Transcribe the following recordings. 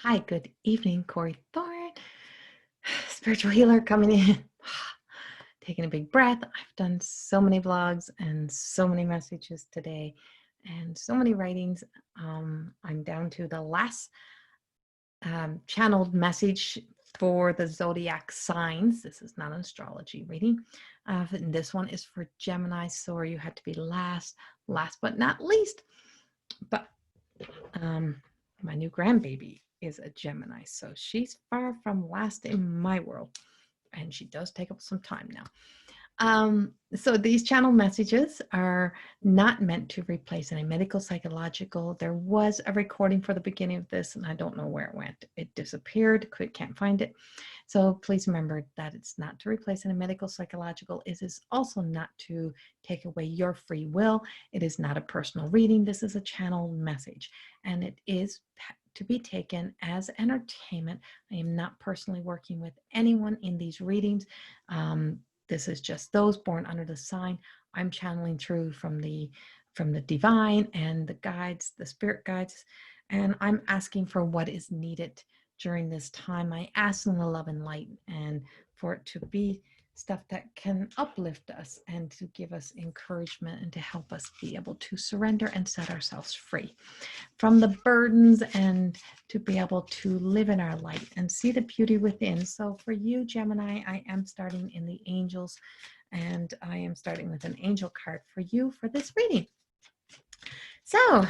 Hi, good evening, Corrie Thorne, spiritual healer coming in. Taking a big breath. I've done so many vlogs and so many messages today and so many writings. I'm down to the last channeled message for the zodiac signs. This is not an astrology reading. And this one is for Gemini. Sorry, you had to be last but not least. But my new grandbaby is a Gemini, so she's far from last in my world, and she does take up some time now. So these channel messages are not meant to replace any medical, psychological. There was a recording for the beginning of this, and I don't know where it went. It disappeared, can't find it. So please remember that it's not to replace any medical, psychological. It is also not to take away your free will. It is not a personal reading. This is a channel message, and it is to be taken as entertainment. I am not personally working with anyone in these readings. This is just those born under the sign. I'm channeling through from the divine and the guides, the spirit guides, and I'm asking for what is needed during this time. I ask in the love and light, and for it to be stuff that can uplift us and to give us encouragement and to help us be able to surrender and set ourselves free from the burdens and to be able to live in our light and see the beauty within. So for you, Gemini, I am starting in the angels, and I am starting with an angel card for you for this reading. So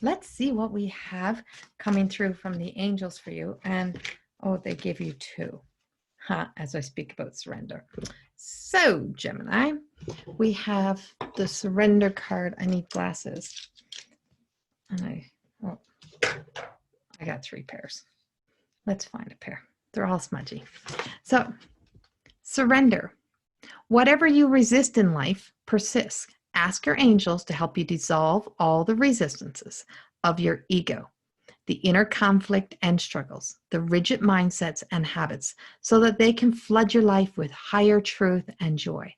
let's see what we have coming through from the angels for you. And oh, they give you two, as I speak about surrender. So Gemini, we have the surrender card. I need glasses. And I got 3 pairs. Let's find a pair. They're all smudgy. So surrender. Whatever you resist in life persists. Ask your angels to help you dissolve all the resistances of your ego, the inner conflict and struggles, the rigid mindsets and habits, so that they can flood your life with higher truth and joy.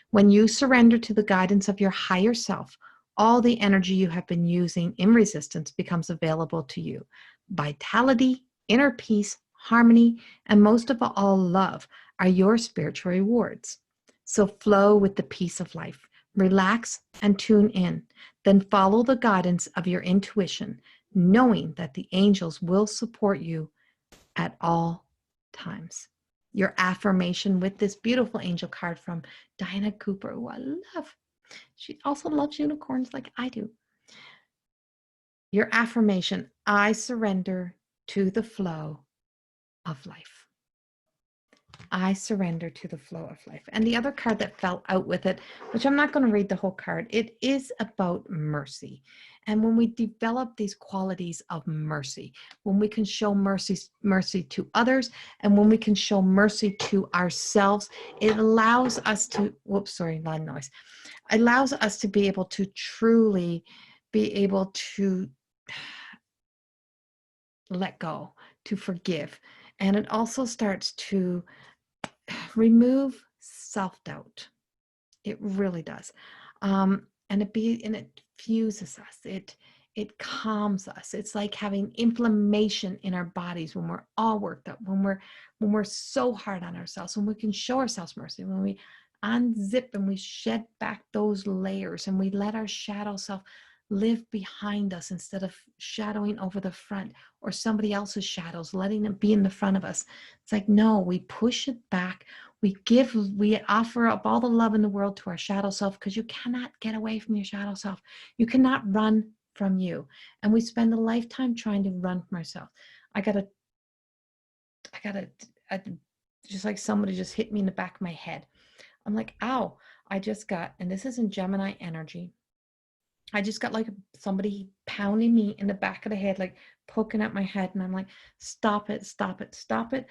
When you surrender to the guidance of your higher self, all the energy you have been using in resistance becomes available to you. Vitality, inner peace, harmony, and most of all, love are your spiritual rewards. So flow with the peace of life. Relax and tune in. Then follow the guidance of your intuition, knowing that the angels will support you at all times. Your affirmation with this beautiful angel card from Diana Cooper, who I love. She also loves unicorns like I do. Your affirmation: I surrender to the flow of life. I surrender to the flow of life. And the other card that fell out with it, which I'm not going to read the whole card, it is about mercy. And when we develop these qualities of mercy, when we can show mercy to others, and when we can show mercy to ourselves, it allows us to, whoops, sorry, loud noise. It allows us to be able to truly be able to let go, to forgive. And it also starts to remove self-doubt. It really does. And it fuses us. It calms us. It's like having inflammation in our bodies when we're all worked up, when we're so hard on ourselves, when we can show ourselves mercy, when we unzip and we shed back those layers and we let our shadow self live behind us instead of shadowing over the front or somebody else's shadows, letting them be in the front of us. It's like, no, we push it back. We offer up all the love in the world to our shadow self, because you cannot get away from your shadow self. You cannot run from you. And we spend a lifetime trying to run from ourselves. I gotta, just like somebody just hit me in the back of my head. I'm like, ow, and this is in Gemini energy. I just got like somebody pounding me in the back of the head, like poking at my head. And I'm like, stop it, stop it, stop it.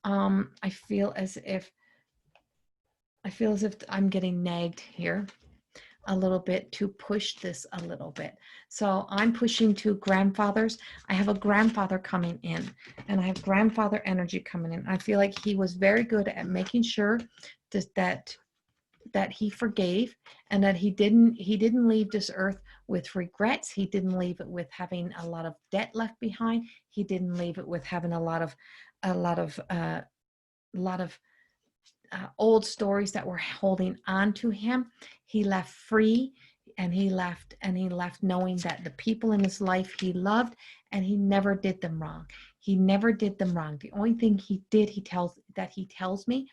I feel as if I'm getting nagged here a little bit to push this a little bit. So I'm pushing to grandfathers. I have a grandfather coming in, and I have grandfather energy coming in. I feel like he was very good at making sure that that he forgave, and that he didn't leave this earth with regrets. He didn't leave it with having a lot of debt left behind. He didn't leave it with having a lot of old stories that were holding on to him. He left free, and he left knowing that the people in his life he loved, and he never did them wrong. He never did them wrong. The only thing he did, he tells me,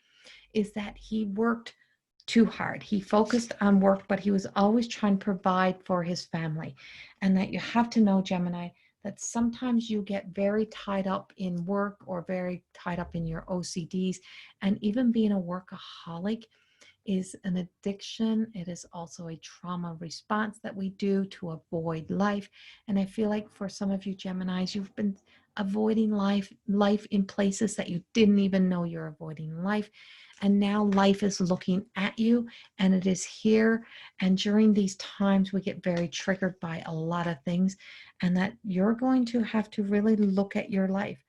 is that he worked too hard. He focused on work, but he was always trying to provide for his family. And that you have to know, Gemini, that sometimes you get very tied up in work or very tied up in your OCDs. And even being a workaholic is an addiction. It is also a trauma response that we do to avoid life. And I feel like for some of you Geminis, you've been avoiding life in places that you didn't even know you're avoiding life. And now life is looking at you, and it is here. And during these times, we get very triggered by a lot of things, and that you're going to have to really look at your life.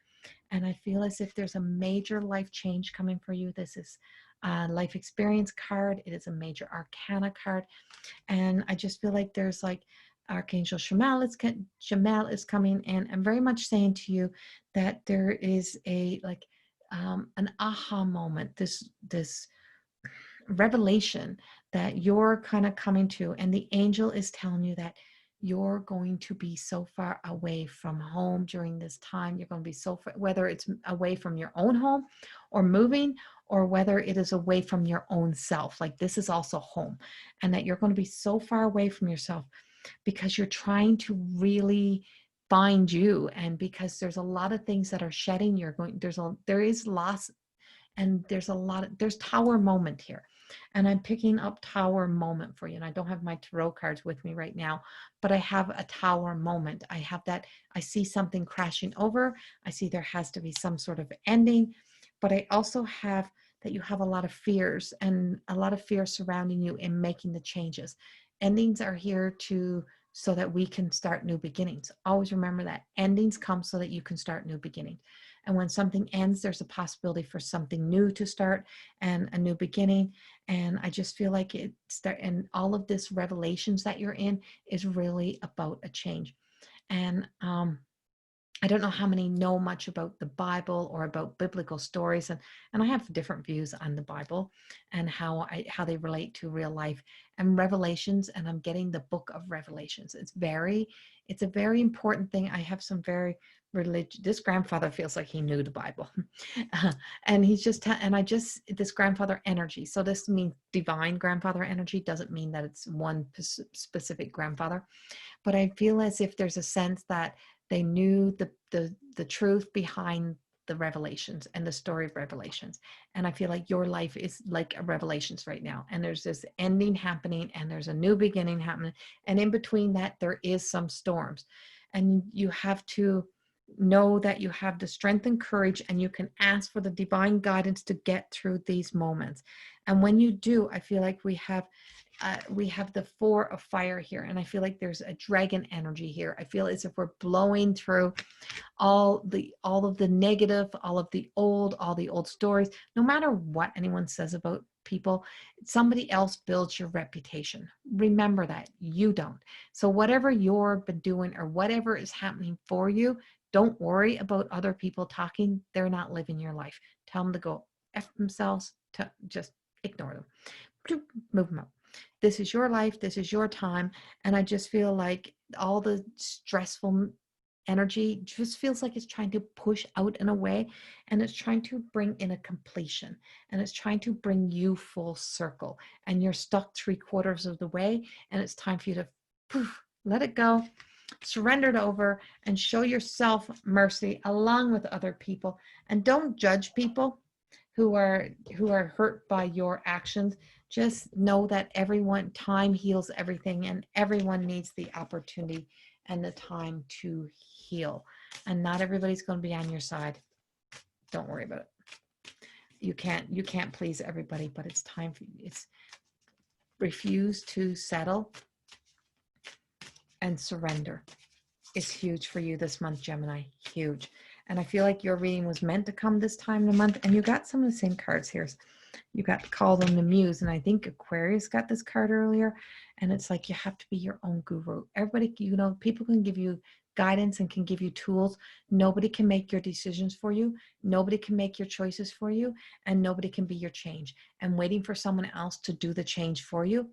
And I feel as if there's a major life change coming for you. This is a life experience card. It is a major arcana card. And I just feel like there's like Archangel Shamal is coming in and very much saying to you that there is a an aha moment, this revelation that you're kind of coming to, and the angel is telling you that you're going to be so far away from home during this time. You're going to be so far, whether it's away from your own home or moving, or whether it is away from your own self. Like this is also home, and that you're going to be so far away from yourself because you're trying to really find you, and because there's a lot of things that are shedding. There is loss, and there's tower moment here, and I'm picking up tower moment for you. And I don't have my tarot cards with me right now, but I have a tower moment. I have that. I see something crashing over. I see there has to be some sort of ending, but I also have that you have a lot of fears, and a lot of fear surrounding you in making the changes. Endings are here so that we can start new beginnings. Always remember that endings come so that you can start new beginnings. And when something ends, there's a possibility for something new to start and a new beginning. And I just feel like and all of this revelations that you're in is really about a change. And I don't know how many know much about the Bible or about biblical stories, and I have different views on the Bible and how they relate to real life and Revelations. And I'm getting the book of Revelations. It's a very important thing. I have some very religious. This grandfather feels like he knew the Bible, and he's just this grandfather energy. So this means divine grandfather energy. Doesn't mean that it's one specific grandfather, but I feel as if there's a sense that they knew the truth behind the revelations and the story of Revelations. And I feel like your life is like a Revelations right now. And there's this ending happening, and there's a new beginning happening. And in between that, there is some storms. And you have to know that you have the strength and courage, and you can ask for the divine guidance to get through these moments. And when you do, I feel like we have the Four of Fire here, and I feel like there's a dragon energy here. I feel as if we're blowing through all of the negative, all the old stories. No matter what anyone says about people, somebody else builds your reputation. Remember that you don't. So whatever you've been doing or whatever is happening for you, don't worry about other people talking. They're not living your life. Tell them to go F themselves. To just ignore them. Move them up. This is your life. This is your time. And I just feel like all the stressful energy just feels like it's trying to push out and away, and it's trying to bring in a completion, and it's trying to bring you full circle, and you're stuck 3/4 of the way, and it's time for you to let it go, surrender it over, and show yourself mercy along with other people. And don't judge people who are hurt by your actions. Just know that time heals everything, and everyone needs the opportunity and the time to heal. And not everybody's going to be on your side. Don't worry about it. You can't please everybody, but it's time for you. It's refuse to settle and surrender. It's huge for you this month, Gemini. Huge. And I feel like your reading was meant to come this time of the month, and you got some of the same cards here. You got called on the muse, and I think Aquarius got this card earlier, and it's like you have to be your own guru. Everybody, you know, people can give you guidance and can give you tools. Nobody can make your decisions for you. Nobody can make your choices for you, and nobody can be your change. And waiting for someone else to do the change for you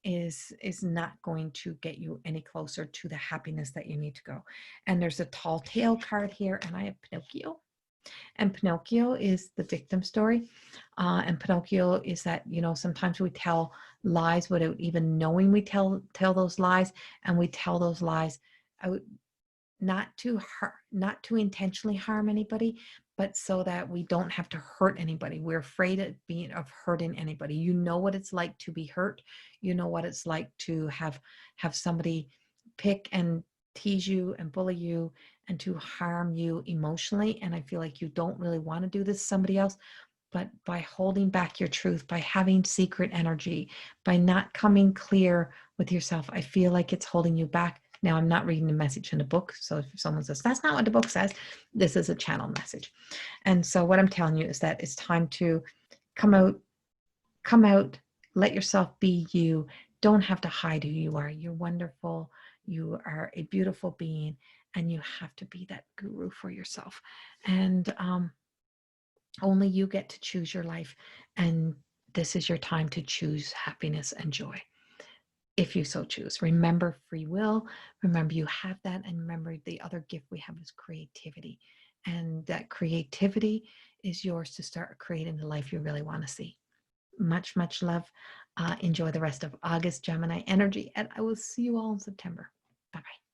is not going to get you any closer to the happiness that you need to go. And there's a tall tale card here, and I have Pinocchio. And Pinocchio is the victim story. And Pinocchio is that, you know, sometimes we tell lies without even knowing we tell those lies, and we tell those lies out not to not to intentionally harm anybody, but so that we don't have to hurt anybody. We're afraid of hurting anybody. You know what it's like to be hurt. You know what it's like to have somebody pick and tease you and bully you and to harm you emotionally. And I feel like you don't really want to do this to somebody else. But by holding back your truth, by having secret energy, by not coming clear with yourself, I feel like it's holding you back. Now, I'm not reading the message in the book. So if someone says, that's not what the book says, this is a channel message. And so what I'm telling you is that it's time to come out, let yourself be you. Don't have to hide who you are. You're wonderful. You are a beautiful being, and you have to be that guru for yourself. And only you get to choose your life. And this is your time to choose happiness and joy, if you so choose. Remember free will. Remember you have that. And remember the other gift we have is creativity. And that creativity is yours to start creating the life you really want to see. Much, much love. Enjoy the rest of August, Gemini energy. And I will see you all in September. Bye-bye.